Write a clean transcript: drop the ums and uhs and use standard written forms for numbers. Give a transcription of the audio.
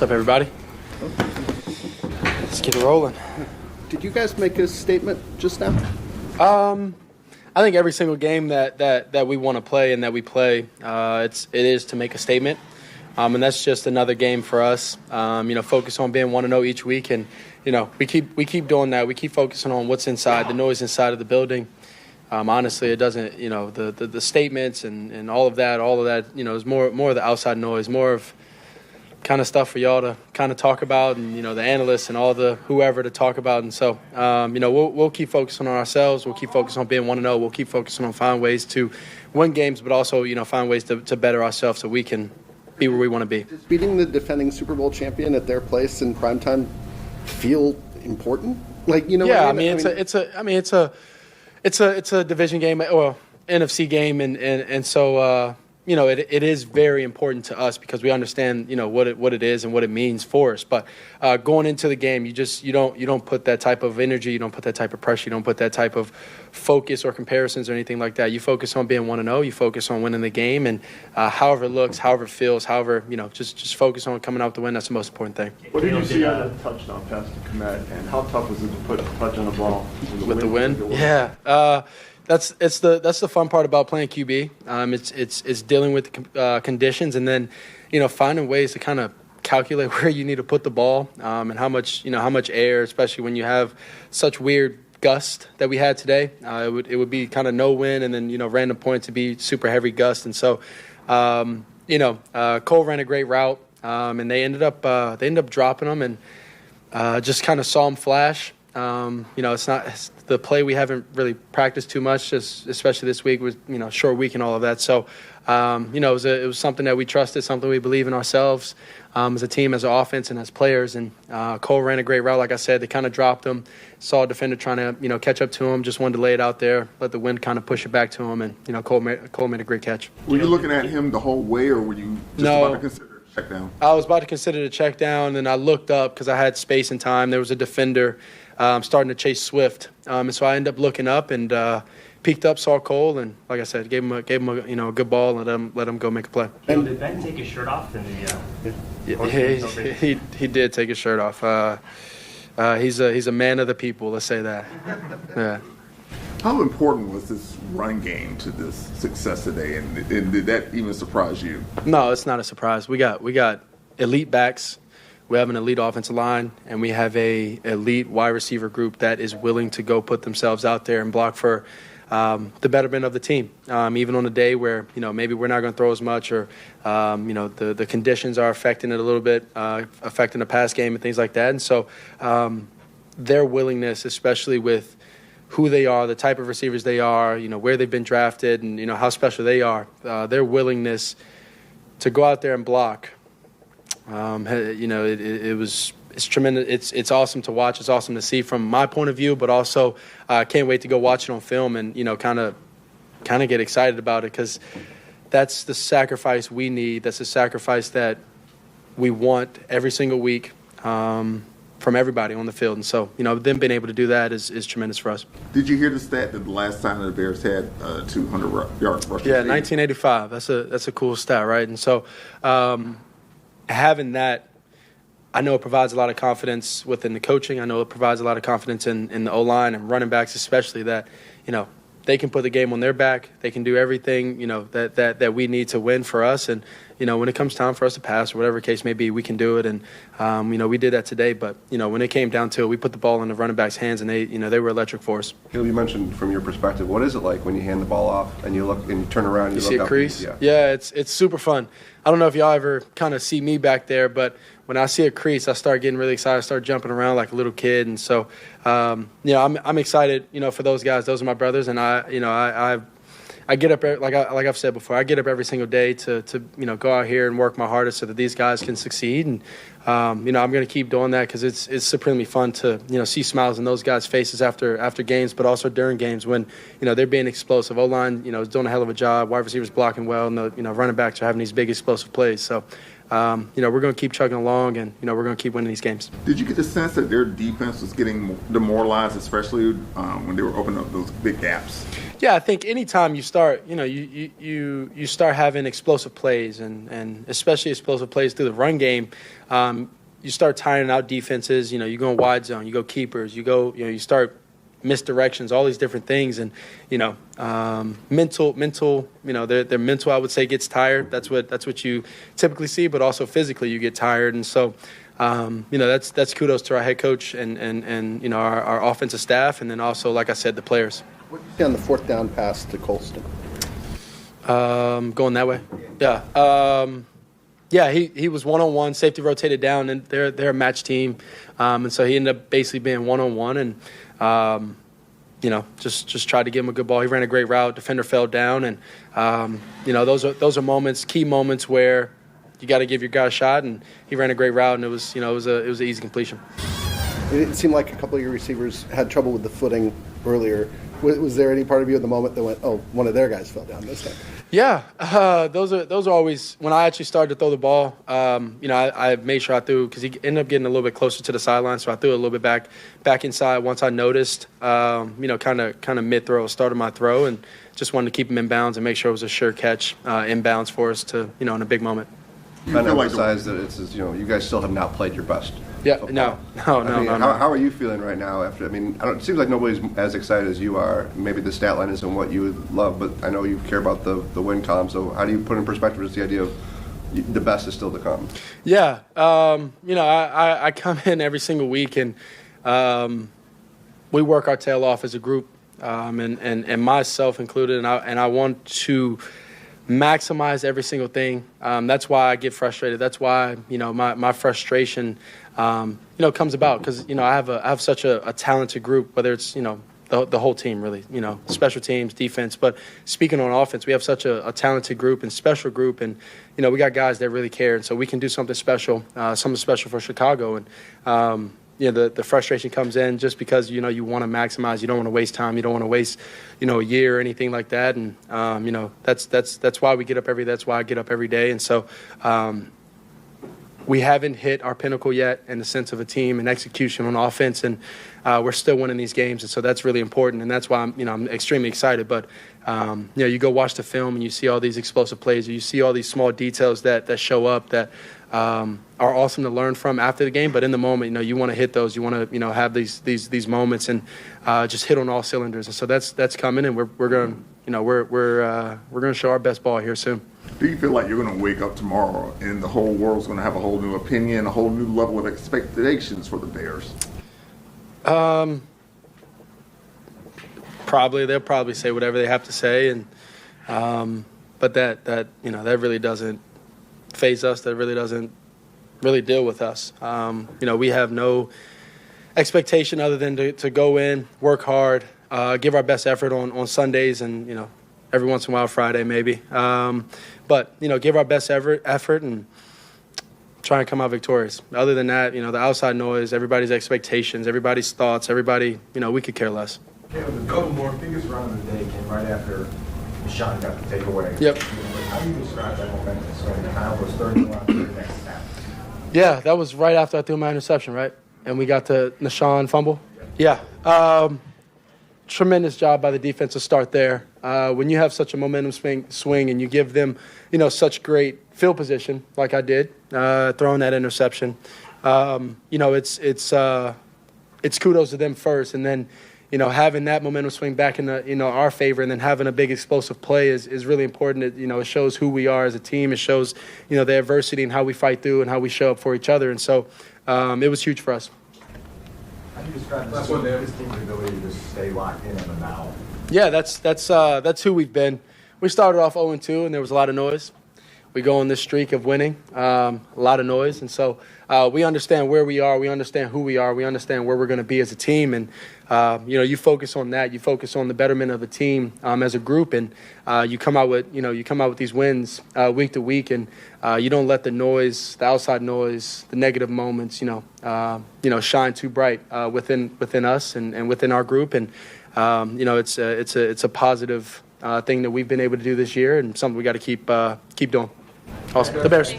What's up, everybody? Let's get it rolling. Did you guys make a statement just now? I think every single game that we want to play and that we play, it is to make a statement. And that's just another game for us. Focus on being 1-0 each week, and we keep doing that. We keep focusing on what's inside, the noise inside of the building. Honestly, it doesn't. The statements and all of that is more of the outside noise, more of kind of stuff for y'all to kind of talk about, and the analysts and all the whoever to talk about. And so we'll keep focusing on ourselves. We'll keep focusing on being 1-0. We'll keep focusing on finding ways to win games, but also find ways to better ourselves so we can be where we want to be. Does beating the defending Super Bowl champion at their place in primetime feel important? Yeah, it's a division game, or NFC game, and so it is very important to us because we understand what it is and what it means for us. But going into the game, you don't put that type of energy, you don't put that type of pressure, you don't put that type of focus or comparisons or anything like that. You focus on being 1-0, you focus on winning the game, and however it looks, however it feels, just focus on coming out to win. That's the most important thing. What did you see on the touchdown pass to Kmet, and how tough was it to put a touch on the ball with the win? Yeah. That's the fun part about playing QB. It's dealing with conditions, and then finding ways to kind of calculate where you need to put the ball, and how much air, especially when you have such weird gust that we had today. It would be kind of no wind, and then random points to be super heavy gust, and so Cole ran a great route, and they ended up dropping them, and just kind of saw him flash. It's the play we haven't really practiced too much, especially this week was short week and all of that. So it was something that we trusted, something we believe in ourselves as a team, as an offense, and as players. And Cole ran a great route, like I said. They kind of dropped him, saw a defender trying to catch up to him, just wanted to lay it out there, let the wind kind of push it back to him, and Cole made a great catch. Were you looking at him the whole way, or were you just about to consider a check down? I was about to consider the check down, and I looked up because I had space and time. There was a defender starting to chase Swift, and so I ended up looking up and peeked up, saw Cole, and like I said, gave him a good ball and let him go make a play. And did Ben take his shirt off in the? He did take his shirt off. He's a man of the people. Let's say that. Yeah. How important was this run game to this success today, and did that even surprise you? No, it's not a surprise. We got elite backs. We have an elite offensive line, and we have a elite wide receiver group that is willing to go put themselves out there and block for the betterment of the team. Even on a day where maybe we're not going to throw as much, or the conditions are affecting it a little bit, affecting the pass game and things like that. And so their willingness, especially with who they are, the type of receivers they are, where they've been drafted, and how special they are, their willingness to go out there and block. It's tremendous. It's awesome to watch. It's awesome to see from my point of view, but also I can't wait to go watch it on film and kind of get excited about it, because that's the sacrifice we need. That's the sacrifice that we want every single week from everybody on the field. And so them being able to do that is tremendous for us. Did you hear the stat that the last time the Bears had 200-yard rushing? Yeah, 1985. That's a cool stat, right? And so having that, I know it provides a lot of confidence within the coaching. I know it provides a lot of confidence in the O-line and running backs, especially, that they can put the game on their back. They can do everything that we need to win for us. And when it comes time for us to pass or whatever case may be, we can do it. And we did that today. But when it came down to it, we put the ball in the running backs' hands, and they were electric for us. You mentioned from your perspective, what is it like when you hand the ball off and you look and you turn around and you see a crease? Yeah, it's super fun. I don't know if y'all ever kind of see me back there, but when I see a crease, I start getting really excited. I start jumping around like a little kid, and so I'm excited. For those guys, those are my brothers, and I get up like I've said before. I get up every single day to go out here and work my hardest so that these guys can succeed, and I'm going to keep doing that because it's supremely fun to see smiles in those guys' faces after games, but also during games when they're being explosive. O-line is doing a hell of a job. Wide receivers blocking well, and the running backs are having these big explosive plays. So we're going to keep chugging along, and we're going to keep winning these games. Did you get the sense that their defense was getting demoralized, especially when they were opening up those big gaps? Yeah, I think anytime you start, you start having explosive plays, and especially explosive plays through the run game, you start tiring out defenses. You go in wide zone, you go keepers, you start misdirections, all these different things, and mental, their mental, I would say, gets tired. That's what you typically see, but also physically you get tired, and so that's kudos to our head coach and our offensive staff, and then also, like I said, the players. What did you see on the fourth down pass to Colston? Going that way, yeah. He was one-on-one, safety rotated down, and they're a match team, and so he ended up basically being one-on-one, and just tried to give him a good ball. He ran a great route. Defender fell down, and those are moments, key moments where you got to give your guy a shot. And he ran a great route, and it was an easy completion. It seemed like a couple of your receivers had trouble with the footing earlier. Was there any part of you at the moment that went, "Oh, one of their guys fell down this time"? Yeah, those are always when I actually started to throw the ball. I made sure I threw because he ended up getting a little bit closer to the sideline, so I threw it a little bit back inside. Once I noticed, kind of mid throw, started my throw, and just wanted to keep him in bounds and make sure it was a sure catch inbounds for us to in a big moment. I emphasize that it's you guys still have not played your best. Yeah, football. no. How are you feeling right now after? It seems like nobody's as excited as you are. Maybe the stat line isn't what you would love, but I know you care about the win column. So how do you put in perspective just the idea of the best is still to come? Yeah, I come in every single week and we work our tail off as a group, and myself included, and I want to maximize every single thing. That's why I get frustrated. That's why my frustration comes about because I have such a talented group, whether it's the whole team really, special teams, defense. But speaking on offense, we have such a talented group and special group, and we got guys that really care, and so we can do something special for Chicago. And the frustration comes in just because you want to maximize, you don't want to waste time, you don't want to waste a year or anything like that, and that's why we get up that's why I get up every day, and so. We haven't hit our pinnacle yet in the sense of a team and execution on offense, and we're still winning these games, and so that's really important, and that's why I'm extremely excited. But you go watch the film and you see all these explosive plays, or you see all these small details that show up that are awesome to learn from after the game. But in the moment, you want to hit those, you want to have these moments and just hit on all cylinders, and so that's coming, and we're going to show our best ball here soon. Do you feel like you're going to wake up tomorrow and the whole world's going to have a whole new opinion, a whole new level of expectations for the Bears? Probably. They'll probably say whatever they have to say, and but that really doesn't faze us. That really doesn't really deal with us. We have no expectation other than to go in, work hard, give our best effort on Sundays, and every once in a while Friday maybe. But give our best effort and try and come out victorious. Other than that, the outside noise, everybody's expectations, everybody's thoughts, everybody, we could care less. The couple more biggest run of the day came right after Sean got the takeaway. Yep. How do you describe that momentum swing? Kyle was 30 on the next snap. Yeah, that was right after I threw my interception, right? And we got the Nashawn fumble. Yeah. Tremendous job by the defense to start there. When you have such a momentum swing and you give them, such great field position like I did, throwing that interception, it's kudos to them first, and then having that momentum swing back in our favor, and then having a big explosive play is really important. It shows who we are as a team. It shows the adversity and how we fight through and how we show up for each other, and so it was huge for us. How do you describe this team's ability to just stay locked in on the now? Yeah, that's who we've been. We started off 0-2, and there was a lot of noise. We go on this streak of winning, a lot of noise, and so we understand where we are. We understand who we are. We understand where we're going to be as a team, and you focus on that. You focus on the betterment of the team as a group, and you come out with these wins week to week, and you don't let the noise, the outside noise, the negative moments, shine too bright within us and within our group, and it's a positive thing that we've been able to do this year, and something we got to keep doing. Awesome. The Bears.